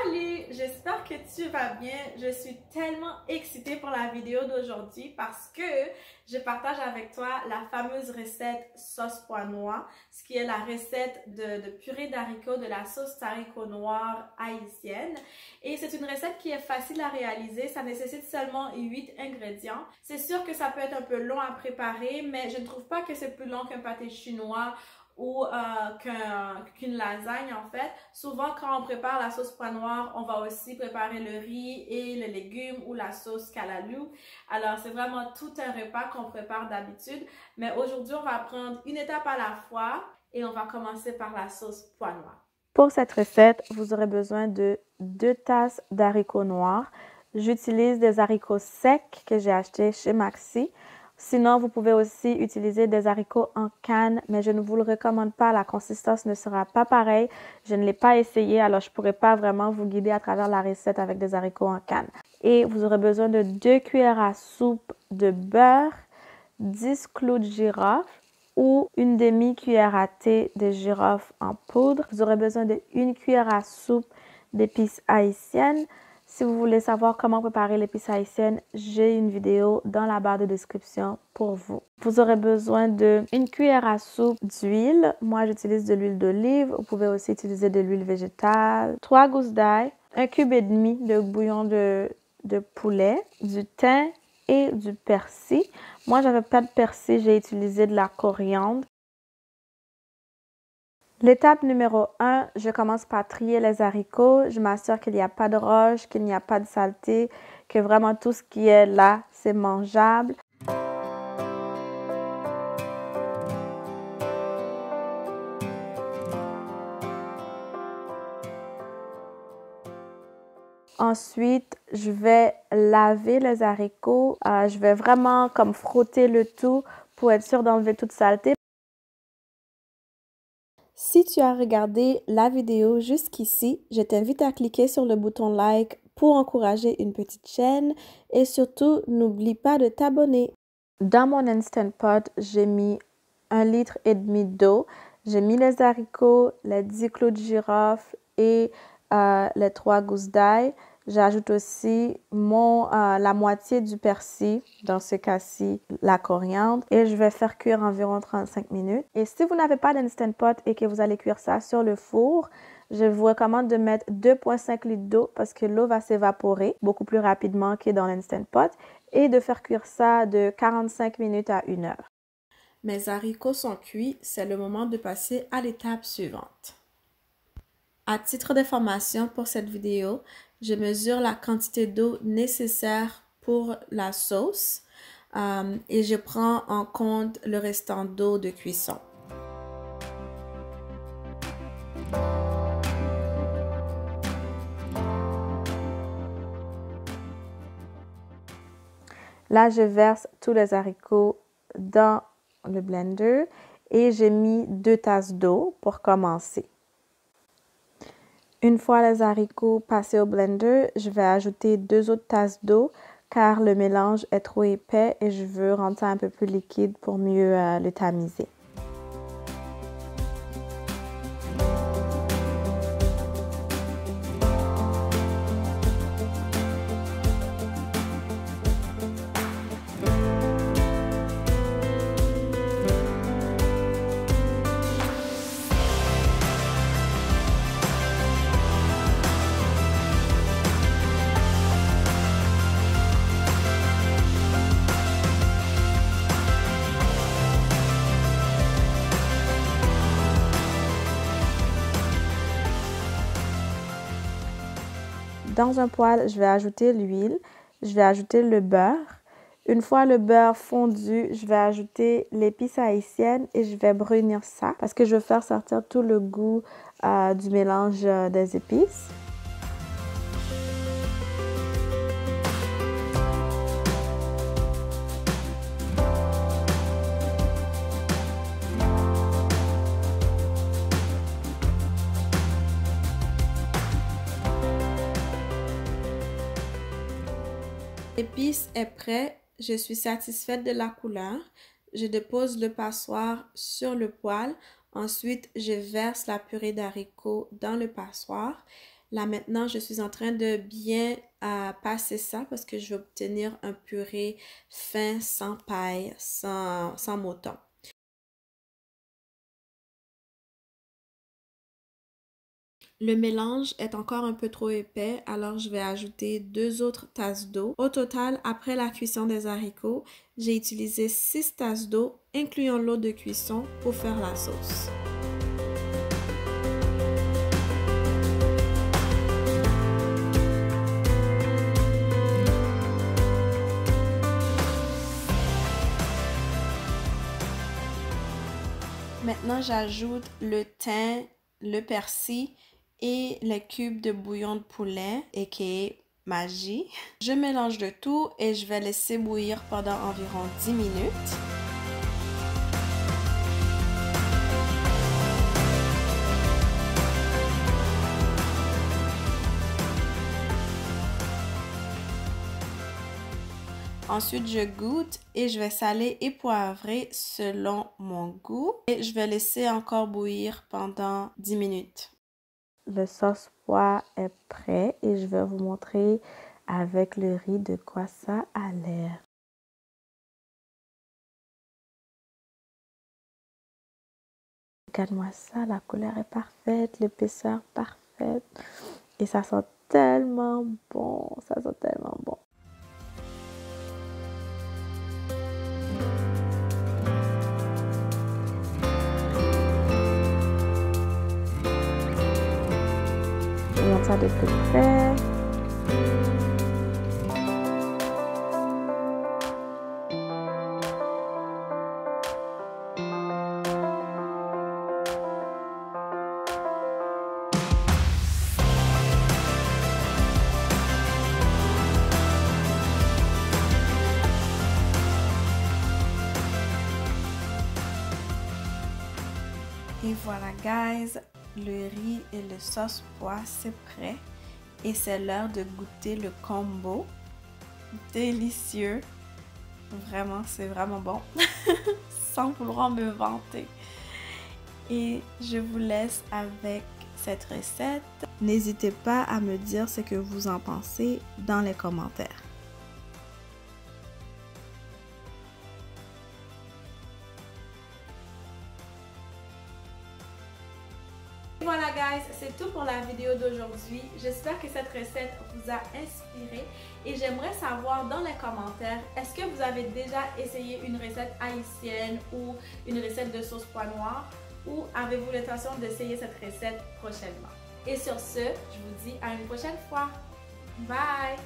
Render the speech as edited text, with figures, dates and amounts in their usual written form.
Salut, j'espère que tu vas bien. Je suis tellement excitée pour la vidéo d'aujourd'hui parce que je partage avec toi la fameuse recette sauce pois noir, ce qui est la recette de purée d'haricots de la sauce haricot noir haïtienne. Et c'est une recette qui est facile à réaliser, ça nécessite seulement 8 ingrédients. C'est sûr que ça peut être un peu long à préparer, mais je ne trouve pas que c'est plus long qu'un pâté chinois ou qu'une lasagne en fait. Souvent quand on prépare la sauce pois noir, on va aussi préparer le riz et le légume ou la sauce calalou. Alors c'est vraiment tout un repas qu'on prépare d'habitude, mais aujourd'hui on va prendre une étape à la fois et on va commencer par la sauce pois noir. Pour cette recette, vous aurez besoin de 2 tasses d'haricots noirs. J'utilise des haricots secs que j'ai achetés chez Maxi. Sinon, vous pouvez aussi utiliser des haricots en canne, mais je ne vous le recommande pas. La consistance ne sera pas pareille. Je ne l'ai pas essayé, alors je ne pourrai pas vraiment vous guider à travers la recette avec des haricots en canne. Et vous aurez besoin de 2 cuillères à soupe de beurre, 10 clous de girofle ou une demi-cuillère à thé de girofle en poudre. Vous aurez besoin de 1 cuillère à soupe d'épices haïtiennes. Si vous voulez savoir comment préparer l'épice haïtienne, j'ai une vidéo dans la barre de description pour vous. Vous aurez besoin de 1 cuillère à soupe d'huile. Moi, j'utilise de l'huile d'olive. Vous pouvez aussi utiliser de l'huile végétale. 3 gousses d'ail, 1,5 cube de bouillon de poulet, du thym et du persil. Moi, j'avais pas de persil, j'ai utilisé de la coriandre. L'étape numéro 1, je commence par trier les haricots. Je m'assure qu'il n'y a pas de roche, qu'il n'y a pas de saleté, que vraiment tout ce qui est là, c'est mangeable. Ensuite, je vais laver les haricots. Je vais vraiment comme frotter le tout pour être sûr d'enlever toute saleté. Si tu as regardé la vidéo jusqu'ici, je t'invite à cliquer sur le bouton like pour encourager une petite chaîne et surtout, n'oublie pas de t'abonner. Dans mon Instant Pot, j'ai mis 1,5 litre d'eau. J'ai mis les haricots, les 10 clous de girofle et les 3 gousses d'ail. J'ajoute aussi la moitié du persil, dans ce cas-ci la coriandre, et je vais faire cuire environ 35 minutes. Et si vous n'avez pas d'Instant Pot et que vous allez cuire ça sur le four, je vous recommande de mettre 2,5 litres d'eau parce que l'eau va s'évaporer beaucoup plus rapidement que dans l'Instant Pot et de faire cuire ça de 45 minutes à 1 heure. Mes haricots sont cuits, c'est le moment de passer à l'étape suivante. À titre d'information pour cette vidéo, je mesure la quantité d'eau nécessaire pour la sauce et je prends en compte le restant d'eau de cuisson. Là, je verse tous les haricots dans le blender et j'ai mis 2 tasses d'eau pour commencer. Une fois les haricots passés au blender, je vais ajouter 2 autres tasses d'eau car le mélange est trop épais et je veux rendre ça un peu plus liquide pour mieux le tamiser. Dans un poêle, je vais ajouter l'huile, je vais ajouter le beurre. Une fois le beurre fondu, je vais ajouter l'épice haïtienne et je vais brunir ça parce que je veux faire sortir tout le goût du mélange des épices. L'épice est prêt, je suis satisfaite de la couleur. Je dépose le passoire sur le poêle. Ensuite, je verse la purée d'haricots dans le passoire. Là maintenant, je suis en train de bien passer ça parce que je vais obtenir un purée fin, sans paille, sans mouton. Le mélange est encore un peu trop épais, alors je vais ajouter 2 autres tasses d'eau. Au total, après la cuisson des haricots, j'ai utilisé 6 tasses d'eau, incluant l'eau de cuisson, pour faire la sauce. Maintenant, j'ajoute le thym, le persil et les cubes de bouillon de poulet, aka Maggi. Je mélange le tout et je vais laisser bouillir pendant environ 10 minutes. Ensuite, je goûte et je vais saler et poivrer selon mon goût. Et je vais laisser encore bouillir pendant 10 minutes. Le sauce pois est prêt et je vais vous montrer avec le riz de quoi ça a l'air. Regarde-moi ça, la couleur est parfaite, l'épaisseur parfaite et ça sent tellement bon, ça sent tellement bon. Regarde ça de plus près. Et voilà guys, le riz et le sauce pois c'est prêt et c'est l'heure de goûter le combo. Délicieux, vraiment c'est vraiment bon, sans vouloir me vanter. Et je vous laisse avec cette recette. N'hésitez pas à me dire ce que vous en pensez dans les commentaires. Voilà guys, c'est tout pour la vidéo d'aujourd'hui. J'espère que cette recette vous a inspiré et j'aimerais savoir dans les commentaires, est-ce que vous avez déjà essayé une recette haïtienne ou une recette de sauce pois noir ou avez-vous l'intention d'essayer cette recette prochainement? Et sur ce, je vous dis à une prochaine fois. Bye!